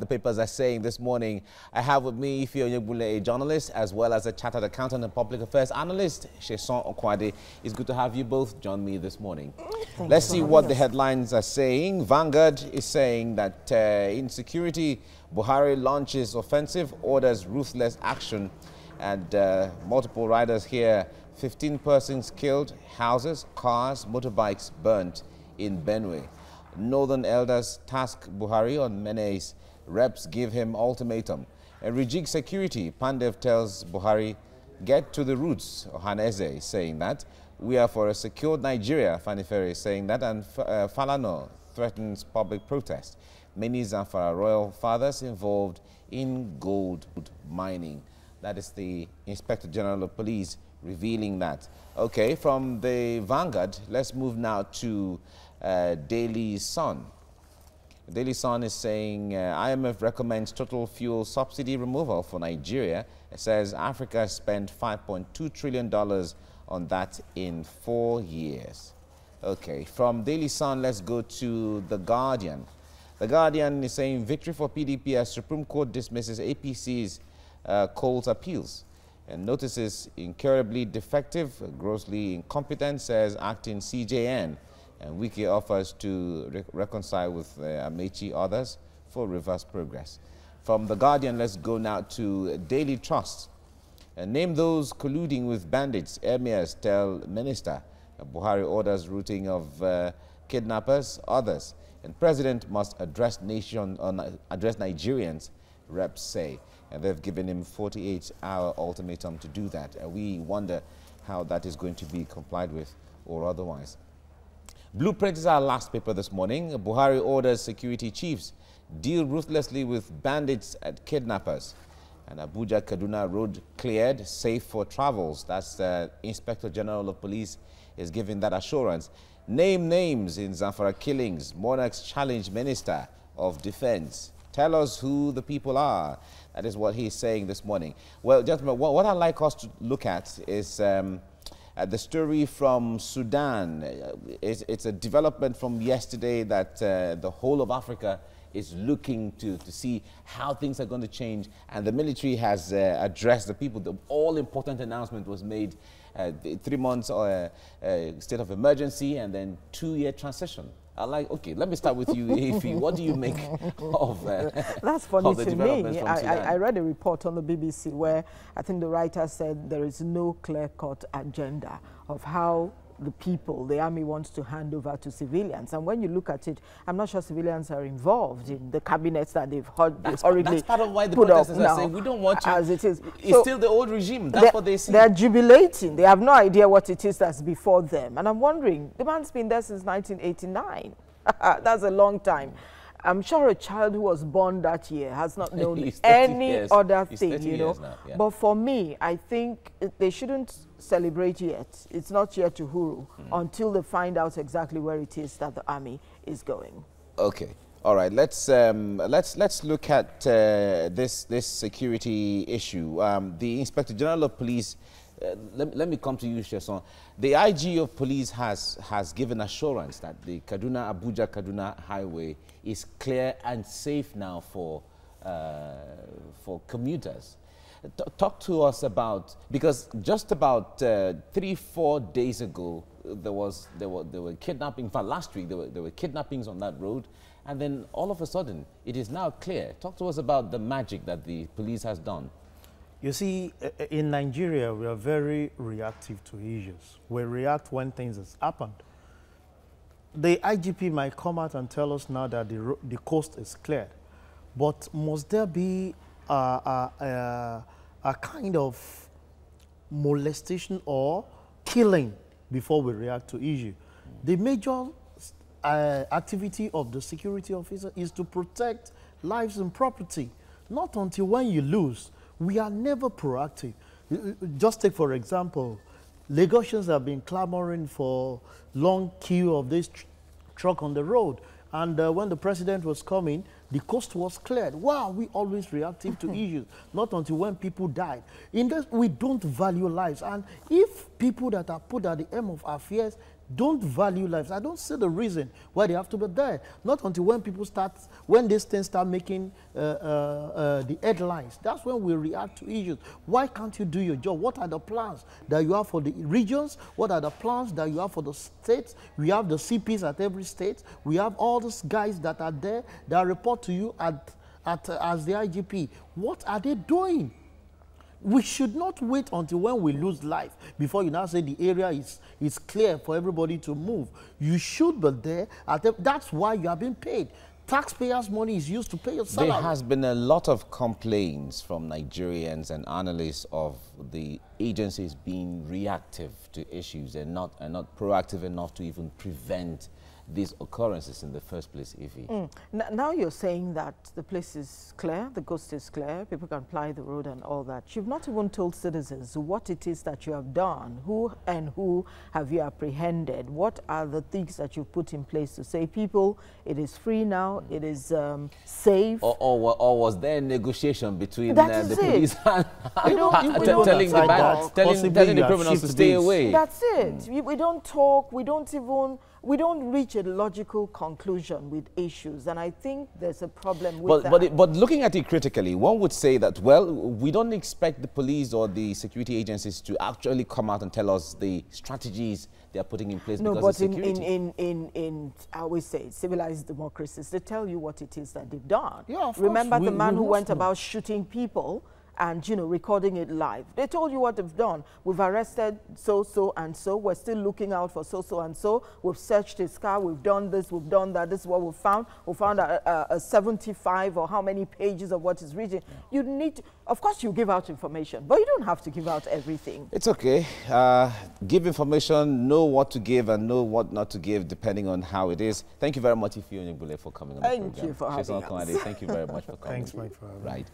papers are saying this morning. I have with me Ife Onyegbule, a journalist, as well as a chartered accountant and public affairs analyst. Sheson Okwade, it's good to have you both join me this morning. Let's see what the headlines are saying. Vanguard is saying that insecurity, Buhari launches offensive, orders ruthless action, and multiple riders here. 15 persons killed, houses, cars, motorbikes burnt in Benue. Northern elders task Buhari on menace. Reps give him ultimatum. And rejig security. Pandev tells Buhari, get to the roots. Ohaneze is saying that. We are for a secured Nigeria. Fanifere is saying that. And Falano threatens public protest. Many Zamfara royal fathers involved in gold mining. That is the Inspector General of Police revealing that. Okay, from the Vanguard, let's move now to Daily Sun. Daily Sun is saying IMF recommends total fuel subsidy removal for Nigeria. It says Africa spent $5.2 trillion on that in 4 years. Okay, from Daily Sun, let's go to The Guardian. The Guardian is saying victory for PDP as Supreme Court dismisses APC's Coles appeals and notices incurably defective, grossly incompetent, says acting CJN. And Wiki offers to reconcile with Amechi others for reverse progress. From The Guardian, let's go now to Daily Trust. Name those colluding with bandits. Emirs tell minister. Buhari orders routing of kidnappers, others. And president must address Nigerians, reps say. And they've given him 48-hour ultimatum to do that. And we wonder how that is going to be complied with or otherwise. Blueprint is our last paper this morning. Buhari orders security chiefs deal ruthlessly with bandits and kidnappers. And Abuja-Kaduna road cleared, safe for travels. That's the Inspector General of Police is giving that assurance. Name names in Zamfara killings. Monarchs challenge Minister of Defense. Tell us who the people are. That is what he's saying this morning. Well, gentlemen, what I'd like us to look at is the story from Sudan. It's a development from yesterday that the whole of Africa is looking to see how things are going to change. And the military has addressed the people. The all-important announcement was made 3 months state of emergency and then 2-year transition. Okay, let me start with you, Ife. What do you make of That's funny the to developments me. from Sudan? I read a report on the BBC where I think the writer said there is no clear-cut agenda of how the people, the army wants to hand over to civilians. And when you look at it, I'm not sure civilians are involved in the cabinets that they've hurriedly That's part of why the put up protesters are saying we don't want you. As it is. It's So still the old regime. That's what they see. They're jubilating. They have no idea what it is that's before them. And I'm wondering, the man's been there since 1989. That's a long time. I'm sure a child who was born that year has not known any other thing, you know. Yeah. But for me, I think they shouldn't celebrate yet. It's not yet to huru until they find out exactly where it is that the army is going. Okay. All right. Let's look at this security issue. The Inspector General of Police. Let me come to you, Sheson. The IG of Police has given assurance that the Abuja-Kaduna highway is clear and safe now for commuters. Talk to us about, because just about 3-4 days ago there were kidnapping. In fact, last week there were kidnappings on that road, and then all of a sudden it is now clear. Talk to us about the magic that the police has done. You see, in Nigeria, we are very reactive to issues. We react when things have happened. The IGP might come out and tell us now that the coast is cleared, but must there be a kind of molestation or killing before we react to issue? The major activity of the security officer is to protect lives and property, not until when you lose. We are never proactive. Just take, for example, Lagosians have been clamoring for long queue of this truck on the road. And when the president was coming, the coast was cleared. Wow, we always reactive to issues, not until when people died. In this, we don't value lives. And if people that are put at the aim of affairs don't value lives. I don't see the reason why they have to be there. Not until when people start, when these things start making the headlines. That's when we react to issues. Why can't you do your job? What are the plans that you have for the regions? What are the plans that you have for the states? We have the CPs at every state. We have all those guys that are there that report to you as the IGP. What are they doing? We should not wait until when we lose life before you now say the area is clear for everybody to move. You should be there. That's why you are being paid. Taxpayers' money is used to pay your salary. There has been a lot of complaints from Nigerians and analysts of the agencies being reactive to issues and not proactive enough to even prevent these occurrences in the first place, Ify. Now you're saying that the place is clear, the coast is clear, people can ply the road and all that. You've not even told citizens what it is that you have done. Who have you apprehended? What are the things that you've put in place to say, people, it is free now, it is safe? Or was there a negotiation between the police and telling the criminals to stay away? That's it. We don't talk, we don't reach a logical conclusion with issues, and I think there's a problem with that. But looking at it critically, one would say that, well, we don't expect the police or the security agencies to actually come out and tell us the strategies they are putting in place because of security. in I always say, civilized democracies, they tell you what it is that they've done. Yeah, remember the man who went about shooting people and, you know, recording it live. They told you what they've done. We've arrested so and so. We're still looking out for so and so. We've searched his car. We've done this. We've done that. This is what we found. We found a 75 or how many pages of what is written. You need to, of course, you give out information, but you don't have to give out everything. It's okay. Give information, know what to give and know what not to give, depending on how it is. Thank you very much, Ify Onyegbule, for coming on the program. Thank you for having us. Thank you very much for coming. Thanks, Mike, for having me. Right.